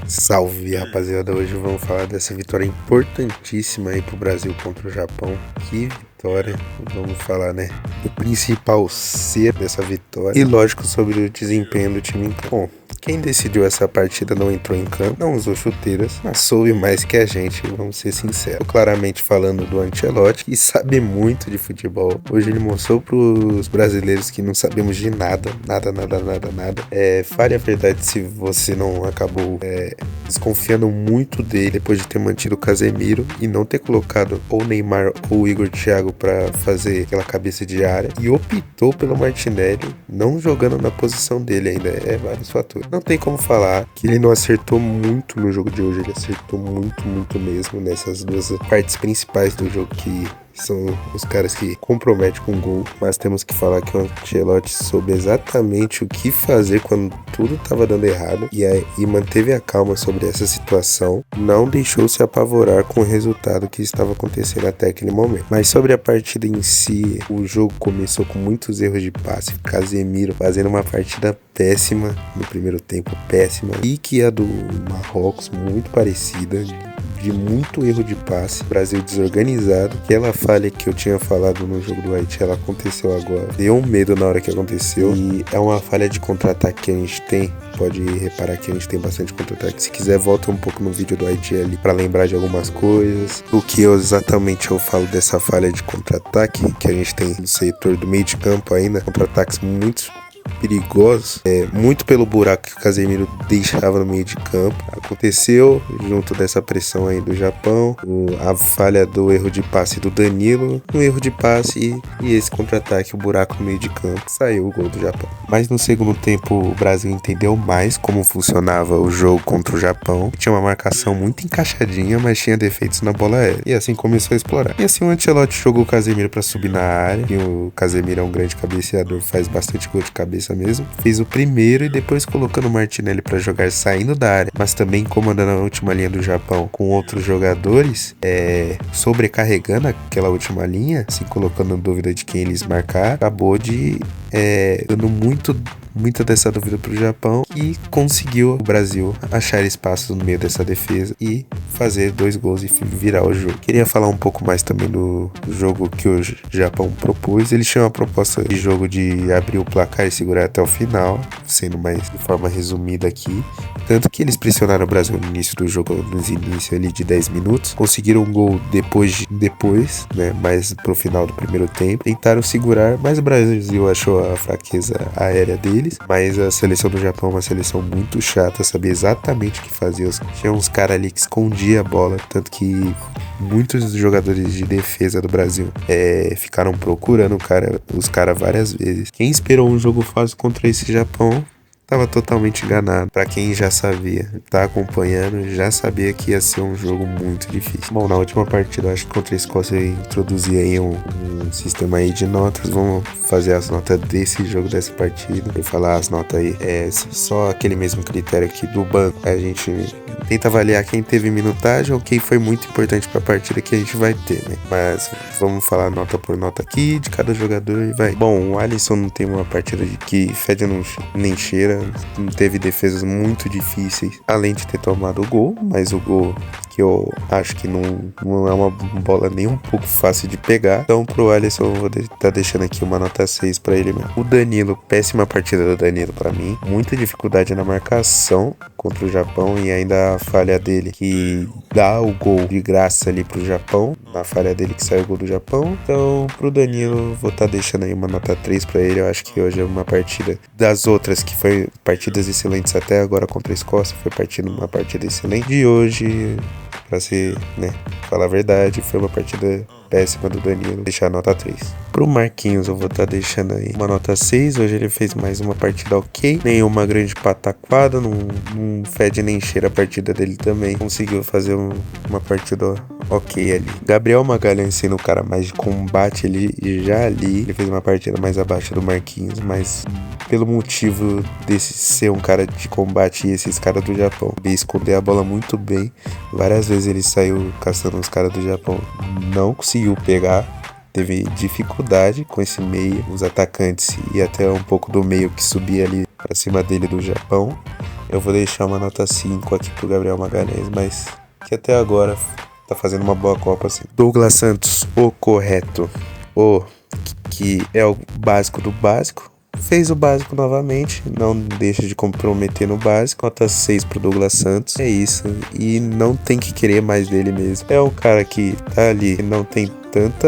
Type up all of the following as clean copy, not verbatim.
Salve, rapaziada, hoje vamos falar dessa vitória importantíssima aí pro Brasil contra o Japão. Que vitória, vamos falar, né, do principal ser dessa vitória e lógico sobre o desempenho do time em campo. Bom, quem decidiu essa partida não entrou em campo, não usou chuteiras, mas soube mais que a gente, vamos ser sinceros. Tô claramente falando do Ancelotti, que sabe muito de futebol. Hoje ele mostrou pros brasileiros que não sabemos de nada. Fale a verdade se você não acabou desconfiando muito dele depois de ter mantido o Casemiro e não ter colocado ou o Neymar ou o Igor Thiago pra fazer aquela cabeça de área e optou pelo Martinelli, não jogando na posição dele ainda. Vários fatores. Não tem como falar que ele não acertou muito no jogo de hoje. Ele acertou muito mesmo nessas duas partes principais do jogo, que são os caras que comprometem com o gol. Mas temos que falar que o Ancelotti soube exatamente o que fazer quando tudo estava dando errado e manteve a calma sobre essa situação. Não deixou se apavorar com o resultado que estava acontecendo até aquele momento. Mas sobre a partida em si, o jogo começou com muitos erros de passe. Casemiro fazendo uma partida péssima no primeiro tempo, péssima. E que a do Marrocos, muito parecida, de muito erro de passe, Brasil desorganizado. Aquela falha que eu tinha falado no jogo do Haiti, ela aconteceu agora. Deu um medo na hora que aconteceu. E é uma falha de contra-ataque que a gente tem. Pode reparar que a gente tem bastante contra-ataque. Se quiser, volta um pouco no vídeo do Haiti ali pra lembrar de algumas coisas. O que exatamente eu falo dessa falha de contra-ataque que a gente tem no setor do meio de campo ainda. Contra-ataques muito perigosos, muito pelo buraco que o Casemiro deixava no meio de campo. Aconteceu junto dessa pressão aí do Japão, a falha do erro de passe do Danilo, um erro de passe e esse contra-ataque, o buraco no meio de campo, saiu o gol do Japão. Mas no segundo tempo o Brasil entendeu mais como funcionava o jogo contra o Japão. Tinha uma marcação muito encaixadinha, mas tinha defeitos na bola aérea, e assim começou a explorar. E assim o Ancelotti jogou o Casemiro para subir na área, e o Casemiro é um grande cabeceador, faz bastante gol de cabeça mesmo. Fez o primeiro e depois colocando o Martinelli para jogar saindo da área, mas também comandando a última linha do Japão com outros jogadores, sobrecarregando aquela última linha, se colocando em dúvida de quem eles marcar. Acabou de dando muita dessa dúvida pro Japão e conseguiu o Brasil achar espaços no meio dessa defesa e fazer 2 gols e virar o jogo. Queria falar um pouco mais também do jogo que o Japão propôs. Eles tinham uma proposta de jogo de abrir o placar e segurar até o final, sendo mais de forma resumida aqui. Tanto que eles pressionaram o Brasil no início do jogo, nos inícios ali de 10 minutos. Conseguiram um gol depois, né, mais pro final do primeiro tempo. Tentaram segurar, mas o Brasil achou a fraqueza aérea deles. Mas a seleção do Japão é uma seleção muito chata, sabia exatamente o que fazer. Tinha uns caras ali que escondia a bola, tanto que muitos dos jogadores de defesa do Brasil ficaram procurando os caras várias vezes. Quem esperou um jogo fácil contra esse Japão tava totalmente enganado. Pra quem já sabia, tá acompanhando, já sabia que ia ser um jogo muito difícil. Bom, na última partida, acho que contra a Escócia eu introduzi aí um sistema aí de notas. Vamos fazer as notas desse jogo, dessa partida, e falar as notas aí. Só aquele mesmo critério aqui do banco. A gente tenta avaliar quem teve minutagem ou quem foi muito importante pra partida que a gente vai ter, né? Mas vamos falar nota por nota aqui de cada jogador e vai. Bom, o Alisson não tem uma partida que fede nem cheira. Não teve defesas muito difíceis, além de ter tomado o gol, mas o gol que eu acho que não é uma bola nem um pouco fácil de pegar. Então pro Alisson eu vou estar deixando aqui uma nota 6 pra ele mesmo. O Danilo, péssima partida do Danilo pra mim, muita dificuldade na marcação contra o Japão e ainda a falha dele que dá o gol de graça ali pro Japão, na falha dele que sai o gol do Japão. Então pro Danilo vou estar deixando aí uma nota 3 pra ele. Eu acho que hoje é uma partida das outras que foi partidas excelentes até agora contra a Escócia, foi uma partida excelente. De hoje, pra ser, falar a verdade, foi uma partida péssima do Danilo, deixar a nota 3. Pro Marquinhos eu vou estar deixando aí uma nota 6, hoje ele fez mais uma partida ok, nenhuma grande pataquada, não fede nem cheira a partida dele também, conseguiu fazer uma partida ok ali. Gabriel Magalhães sendo o cara mais de combate, ele fez uma partida mais abaixo do Marquinhos, mas pelo motivo desse ser um cara de combate e esses caras do Japão esconder a bola muito bem, várias vezes ele saiu caçando os caras do Japão, não conseguiu pegar, teve dificuldade com esse meio, os atacantes e até um pouco do meio que subia ali pra cima dele do Japão. eu vou deixar uma nota 5 aqui pro Gabriel Magalhães, mas que até agora tá fazendo uma boa Copa, assim. Douglas Santos, o correto, o que é o básico do básico. Fez o básico novamente, não deixa de comprometer no básico. Nota 6 pro Douglas Santos. É isso. E não tem que querer mais dele mesmo. É um cara que tá ali, não tem tanta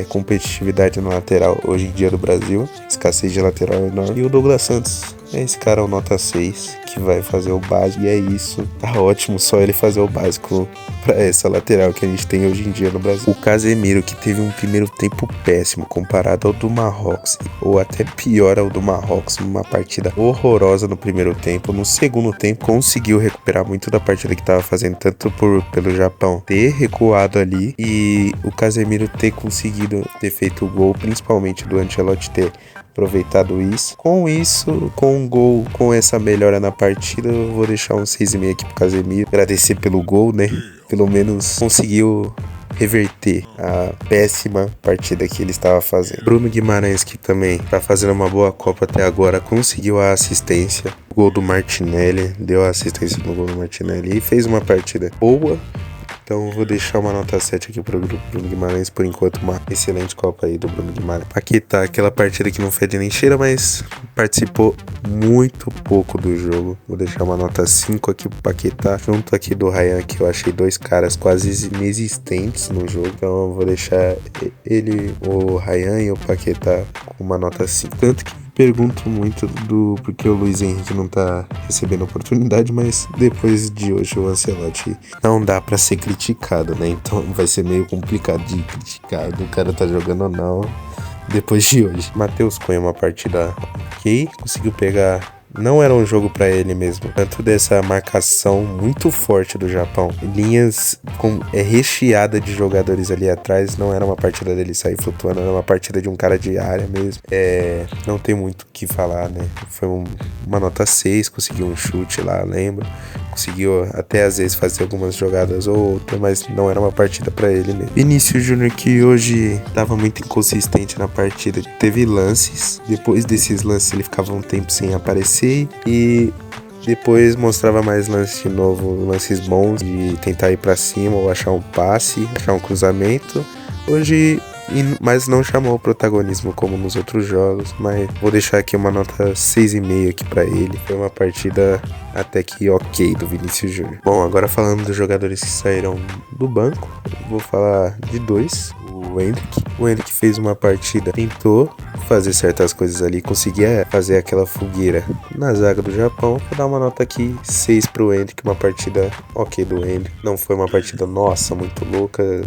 competitividade na lateral hoje em dia do Brasil. Escassez de lateral enorme. E o Douglas Santos é esse cara, o nota 6, que vai fazer o básico. E é isso. Tá ótimo só ele fazer o básico pra essa lateral que a gente tem hoje em dia no Brasil. O Casemiro, que teve um primeiro tempo péssimo comparado ao do Marrocos, ou até pior ao do Marrocos, uma partida horrorosa no primeiro tempo. No segundo tempo conseguiu recuperar muito da partida que tava fazendo, tanto pelo Japão ter recuado ali e o Casemiro ter conseguido ter feito o gol, principalmente do Ancelotti ter aproveitado isso. Com com o gol, com essa melhora na partida, eu vou deixar um 6,5 aqui pro Casemiro. Agradecer pelo gol, né? Pelo menos conseguiu reverter a péssima partida que ele estava fazendo. Bruno Guimarães, que também tá fazendo uma boa Copa até agora, conseguiu a assistência. O gol do Martinelli, deu a assistência no gol do Martinelli e fez uma partida boa. Então vou deixar uma nota 7 aqui pro Bruno Guimarães, por enquanto uma excelente Copa aí do Bruno Guimarães. Paquetá, aquela partida que não fede nem cheira, mas participou muito pouco do jogo. Vou deixar uma nota 5 aqui pro Paquetá, junto aqui do Ryan, que eu achei dois caras quase inexistentes no jogo. Então eu vou deixar ele, o Ryan e o Paquetá com uma nota 5. Tanto que pergunto muito do porque o Luiz Henrique não tá recebendo oportunidade, mas depois de hoje o Ancelotti não dá pra ser criticado, né? Então vai ser meio complicado de criticar o cara tá jogando ou não depois de hoje. Matheus Cunha, uma partida ok, conseguiu pegar. Não era um jogo pra ele mesmo. Tanto dessa marcação muito forte do Japão. Linhas recheada de jogadores ali atrás. Não era uma partida dele sair flutuando. Era uma partida de um cara de área mesmo. Não tem muito o que falar, né? Foi uma nota 6. Conseguiu um chute lá, lembro. Conseguiu até às vezes fazer algumas jogadas ou outra, mas não era uma partida pra ele mesmo. Vinícius Júnior, que hoje tava muito inconsistente na partida. Teve lances. Depois desses lances ele ficava um tempo sem aparecer. E depois mostrava mais lances de novo, lances bons de tentar ir pra cima ou achar um passe, achar um cruzamento. Hoje, mas não chamou o protagonismo como nos outros jogos, mas vou deixar aqui uma nota 6,5 aqui pra ele. Foi uma partida até que ok do Vinícius Júnior. Bom, agora falando dos jogadores que saíram do banco, vou falar de dois. O Endrick fez uma partida, tentou fazer certas coisas ali, conseguia fazer aquela fogueira na zaga do Japão. Vou dar uma nota aqui, 6 pro Endrick, uma partida ok do Endrick. Não foi uma partida, nossa, muito louca,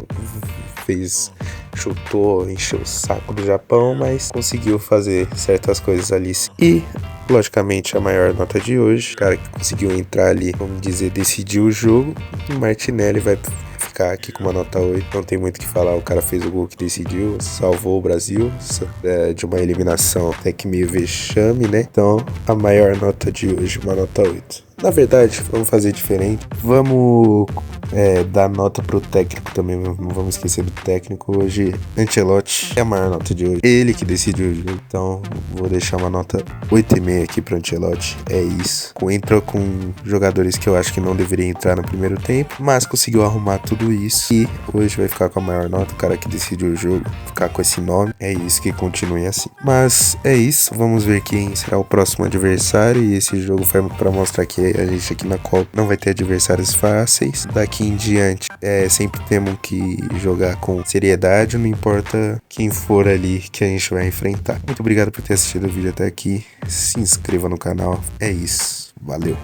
chutou, encheu o saco do Japão, mas conseguiu fazer certas coisas ali. E, logicamente, a maior nota de hoje, o cara que conseguiu entrar ali, vamos dizer, decidiu o jogo. O Martinelli vai ficar aqui com uma nota 8, não tem muito o que falar, o cara fez o gol que decidiu, salvou o Brasil de uma eliminação até que meio vexame, né? Então, a maior nota de hoje, uma nota 8. Na verdade, vamos fazer diferente, vamos dar nota pro técnico também, não vamos esquecer do técnico. Hoje, Ancelotti é a maior nota de hoje, ele que decidiu o jogo, então vou deixar uma nota 8,5 aqui pro Ancelotti. É isso, entrou com jogadores que eu acho que não deveriam entrar no primeiro tempo, mas conseguiu arrumar tudo isso e hoje vai ficar com a maior nota, o cara que decidiu o jogo, ficar com esse nome. É isso, que continue assim. Mas é isso, vamos ver quem será o próximo adversário, e esse jogo foi pra mostrar que a gente aqui na Copa não vai ter adversários fáceis. Daqui em diante, sempre temos que jogar com seriedade, não importa quem for ali que a gente vai enfrentar. Muito obrigado por ter assistido o vídeo até aqui. Se inscreva no canal. É isso. Valeu.